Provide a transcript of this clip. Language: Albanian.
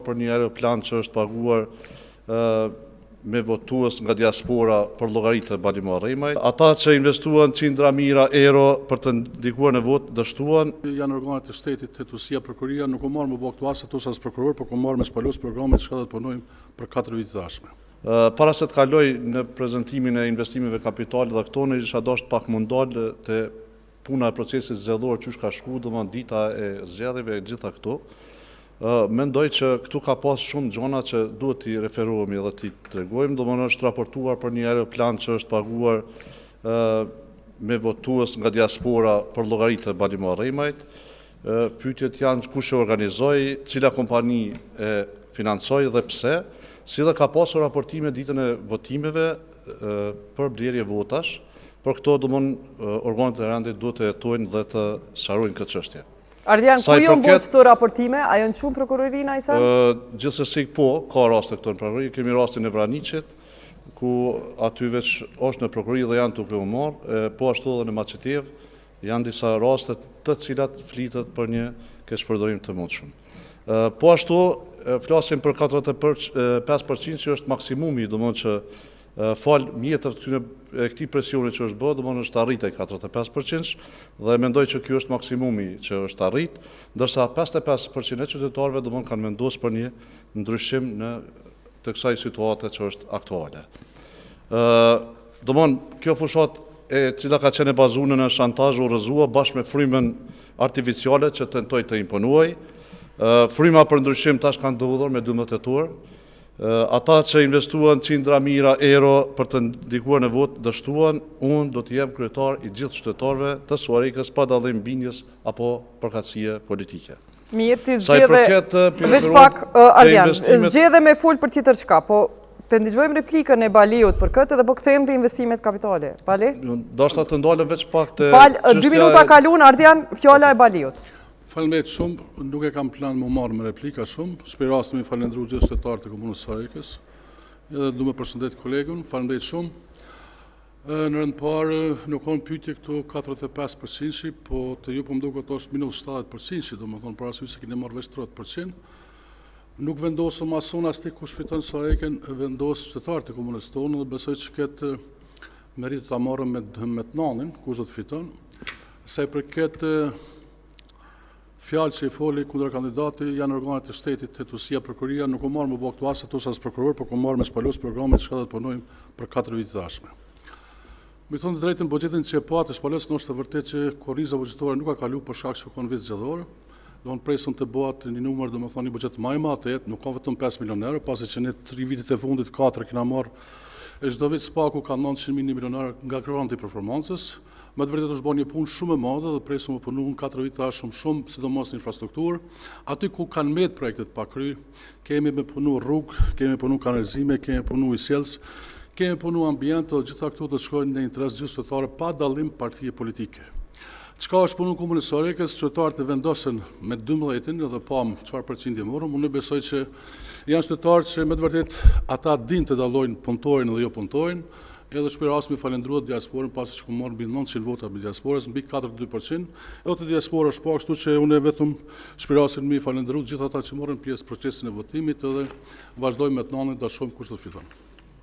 për një aeroplan që është paguar me votues nga diaspora për llogaritë e Balimar Rejmaj. Ata që investuan qindra mijëra euro për të ndikuar në votë dështuan. Janë organet e shtetit, hetuesia, prokuroria, nuk u marrë më boktuas ato as prokuror, por u marrë me spalus programet që do të punojmë për 4 vite të ardhshme. Para se të kaloj në prezantimin e investimeve kapitale dhe këto, ne isha dashur pak më ndal te puna e procesit zgjedhor që ka shku, domethënë dita e zgjedhjeve e gjitha këto. Mendoj që këtu ka pas shumë gjona që duhet t'i referohemi dhe t'i tregojmë, domethënë është raportuar për një aeroplan që është paguar me votues nga diaspora për llogaritë e Balimar Rejmajt. Pyetjet janë kush e organizoi, cila kompani e financoi dhe pse, si dhe ka pasur raportime ditën e votimeve për blerje votash. Për këto domethënë organet e rendit duhet të jetojnë dhe të sqarojnë këtë çështje. Ardian, ku janë bërë këto raportime? A janë çuar prokurorinë ai sa? Gjithsesi po, ka raste këto në prokurori, kemi rastin e Vraniqit, ku aty veç është në prokurori dhe janë duke u marrë, po ashtu edhe në Maçetev, janë disa raste të cilat flitet për një keqpërdorim të mundshëm. Po ashtu flasim për 45% që është maksimumi, domethënë që fal mjetëve e këtij presioni që është bërë, domethënë është arritë 45% dhe mendoj që ky është maksimumi që është arrit, ndërsa 55% e qytetarëve domethënë kanë vendosur për një ndryshim në të kësaj situate që është aktuale. Domethënë kjo fushat e cila ka qenë e bazuar në shantazh u rrëzua bashkë me frymën artificiale që tentoi të imponuaj. Fryma për ndryshim tash kanë ndodhur me 12 tetor. Ata që investuan qindra mijëra euro për të ndikuar në votë dështuan, unë do të jem kryetar i gjithë qytetarëve të Suarikës pa dallim bindjes apo përkatësie politike. Mirë, ti zgjedhe veç pak Ardian, zgjedhe me fol për tjetër çka, po të ndëgjojmë replikën e Baliut për këtë dhe po kthehemi te investimet kapitale. Bali? Dashta të ndalem veç pak te Fal, 2 minuta kaluan Ardian, fjala e Baliut. Faleminderit shumë, nuk e kam plan më marrë me replika shumë, shpër rastin mi falendru gjithë qytetarët e komunës Suarikës, edhe du me përshëndet kolegun, faleminderit shumë. Në rënd parë, nuk kanë pyetje këtu 45%, po të ju po më duket është minus 70%, do më thonë për arsye se keni marrë veç 30%. Nuk vendosëm asun as ti kush fiton Suarikën, vendosë qytetarët e komunës tonë dhe besoj që këtë meritë ta marrëm me të nanin, kush do të fiton. Sa i përket fjalë që i foli kundër kandidati janë organet e shtetit, hetuesia, prokuroria, nuk u marrë më boktuas ato as prokuror, por u marrë me spalus programet që do të punojmë për 4 vite të ardhshme. Me thonë të drejtën, buxhetin që e patë shpalës është vërtet që korriza buxhetore nuk ka kaluar për shkak se kanë vit zgjedhor. Do të presëm të bëhet një numër, domethënë një buxhet më i madh, nuk ka vetëm 5 milionë euro, pasi që në 3 vitet e fundit 4 kena marrë çdo vit spaku ka 900.000 milionar nga granti i performancës. Me të vërtetë është bërë një punë shumë e madhe dhe presim të punojmë 4 vite shumë, sidomos në infrastrukturë. Aty ku kanë mbet projektet pa kry, kemi me punu rrugë, kemi punu kanalizime, kemi punu sjellës, kemi punu ambient, dhe gjitha këto të shkojnë në interes gjithë qytetarë pa dallim partije politike. Çka është punu komunës Suarikës, qytetarët e vendosën me 12-in dhe pam çfarë përqindje morëm, unë besoj që janë qytetarë që me të vërtetë ata dinë të dallojnë punëtorin dhe jo punëtorin. Edhe shpër rasmi falendruat diasporën pasi që ku marrë mbi 900 vota mbi diasporës, mbi 42%, edhe të diaspora është pak, kështu që unë vetëm shpër rasmin mi falendruat gjithë ata që morën pjesë procesin e votimit edhe vazhdojmë me të nanin të shohim kush do të fiton.